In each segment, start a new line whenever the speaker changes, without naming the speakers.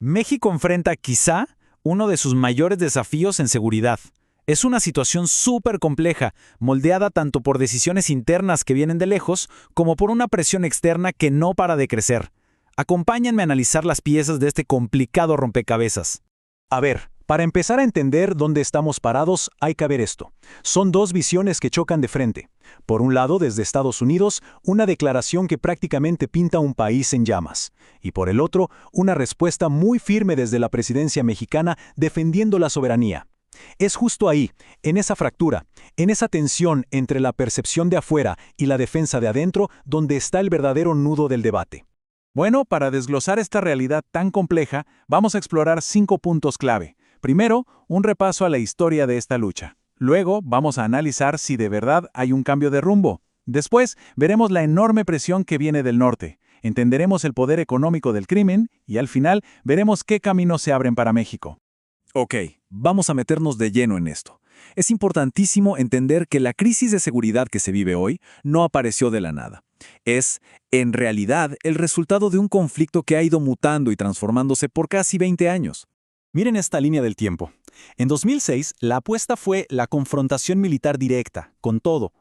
México enfrenta quizá uno de sus mayores desafíos en seguridad. Es una situación súper compleja, moldeada tanto por decisiones internas que vienen de lejos, como por una presión externa que no para de crecer. Acompáñenme a analizar las piezas de este complicado rompecabezas.
A ver, para empezar a entender dónde estamos parados, hay que ver esto. Son dos visiones que chocan de frente. Por un lado, desde Estados Unidos, una declaración que prácticamente pinta un país en llamas. Y por el otro, una respuesta muy firme desde la presidencia mexicana defendiendo la soberanía. Es justo ahí, en esa fractura, en esa tensión entre la percepción de afuera y la defensa de adentro, donde está el verdadero nudo del debate.
Bueno, para desglosar esta realidad tan compleja, vamos a explorar 5 puntos clave. Primero, un repaso a la historia de esta lucha. Luego, vamos a analizar si de verdad hay un cambio de rumbo. Después, veremos la enorme presión que viene del norte. Entenderemos el poder económico del crimen y al final veremos qué caminos se abren para México.
Ok, vamos a meternos de lleno en esto. Es importantísimo entender que la crisis de seguridad que se vive hoy no apareció de la nada. Es, en realidad, el resultado de un conflicto que ha ido mutando y transformándose por casi 20 años.
Miren esta línea del tiempo. En 2006, la apuesta fue la confrontación militar directa, con todo.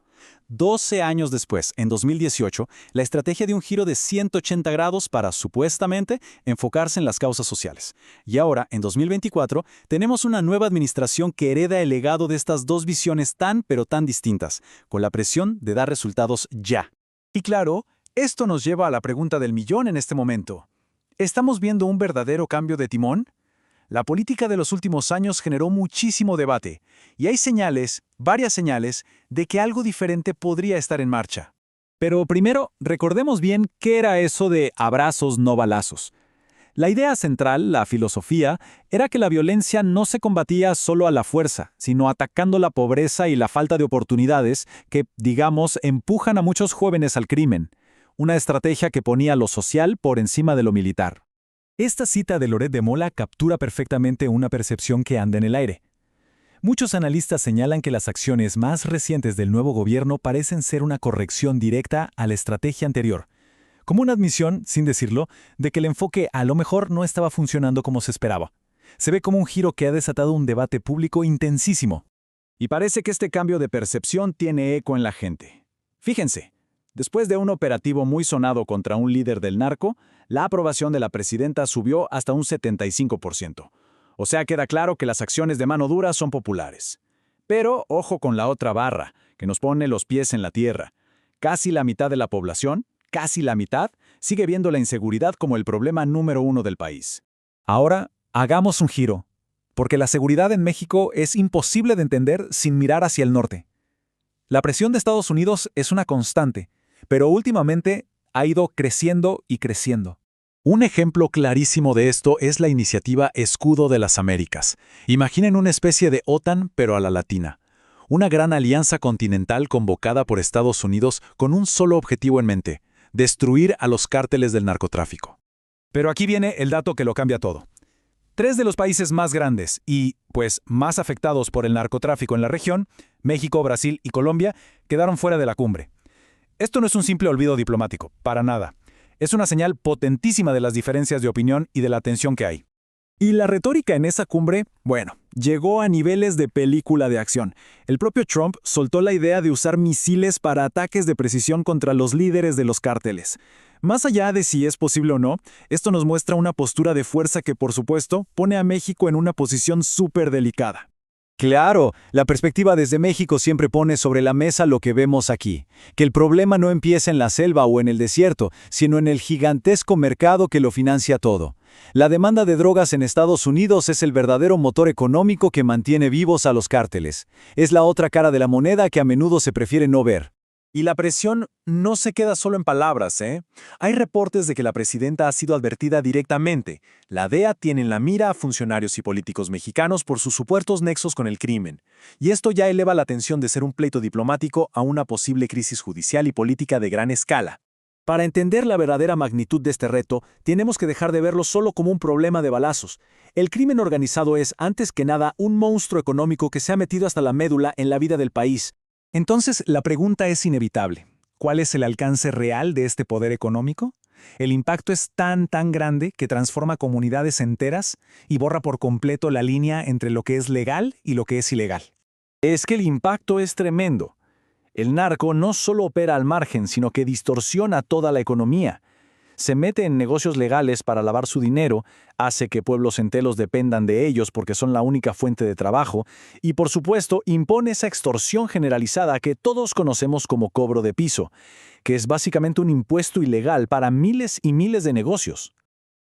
12 años después, en 2018, la estrategia dio un giro de 180 grados para, supuestamente, enfocarse en las causas sociales. Y ahora, en 2024, tenemos una nueva administración que hereda el legado de estas dos visiones tan pero tan distintas, con la presión de dar resultados ya.
Y claro, esto nos lleva a la pregunta del millón en este momento. ¿Estamos viendo un verdadero cambio de timón? La política de los últimos años generó muchísimo debate, y hay señales, varias señales, de que algo diferente podría estar en marcha.
Pero primero, recordemos bien qué era eso de abrazos no balazos. La idea central, la filosofía, era que la violencia no se combatía solo a la fuerza, sino atacando la pobreza y la falta de oportunidades que, digamos, empujan a muchos jóvenes al crimen. Una estrategia que ponía lo social por encima de lo militar. Esta cita de Loret de Mola captura perfectamente una percepción que anda en el aire. Muchos analistas señalan que las acciones más recientes del nuevo gobierno parecen ser una corrección directa a la estrategia anterior, como una admisión, sin decirlo, de que el enfoque a lo mejor no estaba funcionando como se esperaba. Se ve como un giro que ha desatado un debate público intensísimo.
Y parece que este cambio de percepción tiene eco en la gente. Fíjense, después de un operativo muy sonado contra un líder del narco, la aprobación de la presidenta subió hasta un 75%. O sea, queda claro que las acciones de mano dura son populares. Pero ojo con la otra barra, que nos pone los pies en la tierra. Casi la mitad de la población, casi la mitad, sigue viendo la inseguridad como el problema número 1 del país.
Ahora, hagamos un giro, porque la seguridad en México es imposible de entender sin mirar hacia el norte. La presión de Estados Unidos es una constante, pero últimamente ha ido creciendo y creciendo.
Un ejemplo clarísimo de esto es la iniciativa Escudo de las Américas. Imaginen una especie de OTAN, pero a la latina. Una gran alianza continental convocada por Estados Unidos con un solo objetivo en mente: destruir a los cárteles del narcotráfico.
Pero aquí viene el dato que lo cambia todo. 3 de los países más grandes y, pues, más afectados por el narcotráfico en la región, México, Brasil y Colombia, quedaron fuera de la cumbre. Esto no es un simple olvido diplomático, para nada. Es una señal potentísima de las diferencias de opinión y de la tensión que hay. Y la retórica en esa cumbre, bueno, llegó a niveles de película de acción. El propio Trump soltó la idea de usar misiles para ataques de precisión contra los líderes de los cárteles. Más allá de si es posible o no, esto nos muestra una postura de fuerza que, por supuesto, pone a México en una posición súper delicada.
Claro, la perspectiva desde México siempre pone sobre la mesa lo que vemos aquí, que el problema no empieza en la selva o en el desierto, sino en el gigantesco mercado que lo financia todo. La demanda de drogas en Estados Unidos es el verdadero motor económico que mantiene vivos a los cárteles. Es la otra cara de la moneda que a menudo se prefiere no ver.
Y la presión no se queda solo en palabras, ¿eh? Hay reportes de que la presidenta ha sido advertida directamente. La DEA tiene en la mira a funcionarios y políticos mexicanos por sus supuestos nexos con el crimen. Y esto ya eleva la tensión de ser un pleito diplomático a una posible crisis judicial y política de gran escala.
Para entender la verdadera magnitud de este reto, tenemos que dejar de verlo solo como un problema de balazos. El crimen organizado es, antes que nada, un monstruo económico que se ha metido hasta la médula en la vida del país.
Entonces, la pregunta es inevitable. ¿Cuál es el alcance real de este poder económico? El impacto es tan grande que transforma comunidades enteras y borra por completo la línea entre lo que es legal y lo que es ilegal.
Es que el impacto es tremendo. El narco no solo opera al margen, sino que distorsiona toda la economía. Se mete en negocios legales para lavar su dinero, hace que pueblos enteros dependan de ellos porque son la única fuente de trabajo, y por supuesto impone esa extorsión generalizada que todos conocemos como cobro de piso, que es básicamente un impuesto ilegal para miles y miles de negocios.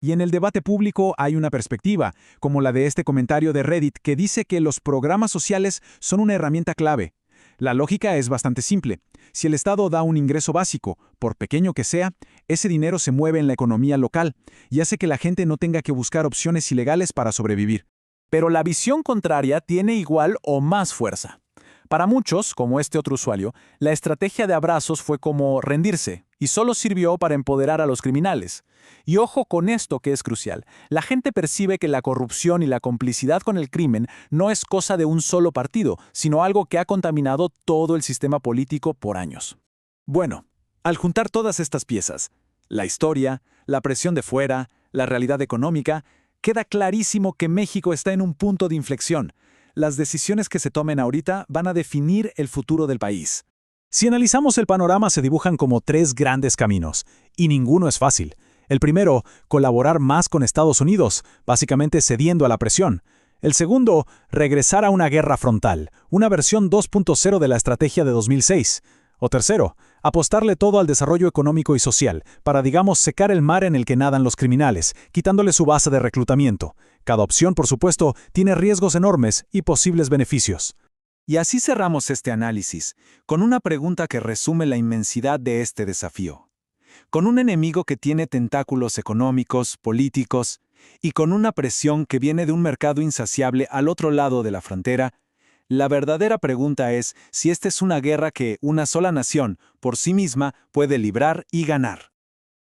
Y en el debate público hay una perspectiva, como la de este comentario de Reddit, que dice que los programas sociales son una herramienta clave. La lógica es bastante simple. Si el Estado da un ingreso básico, por pequeño que sea, ese dinero se mueve en la economía local y hace que la gente no tenga que buscar opciones ilegales para sobrevivir.
Pero la visión contraria tiene igual o más fuerza. Para muchos, como este otro usuario, la estrategia de abrazos fue como rendirse y solo sirvió para empoderar a los criminales. Y ojo con esto que es crucial. La gente percibe que la corrupción y la complicidad con el crimen no es cosa de un solo partido, sino algo que ha contaminado todo el sistema político por años.
Bueno, al juntar todas estas piezas, la historia, la presión de fuera, la realidad económica, queda clarísimo que México está en un punto de inflexión. Las decisiones que se tomen ahorita van a definir el futuro del país.
Si analizamos el panorama, se dibujan como 3 grandes caminos, y ninguno es fácil. El primero, colaborar más con Estados Unidos, básicamente cediendo a la presión. El segundo, regresar a una guerra frontal, una versión 2.0 de la estrategia de 2006. O tercero, apostarle todo al desarrollo económico y social, para, digamos, secar el mar en el que nadan los criminales, quitándole su base de reclutamiento. Cada opción, por supuesto, tiene riesgos enormes y posibles beneficios.
Y así cerramos este análisis, con una pregunta que resume la inmensidad de este desafío. Con un enemigo que tiene tentáculos económicos, políticos, y con una presión que viene de un mercado insaciable al otro lado de la frontera, la verdadera pregunta es si esta es una guerra que una sola nación, por sí misma, puede librar y ganar.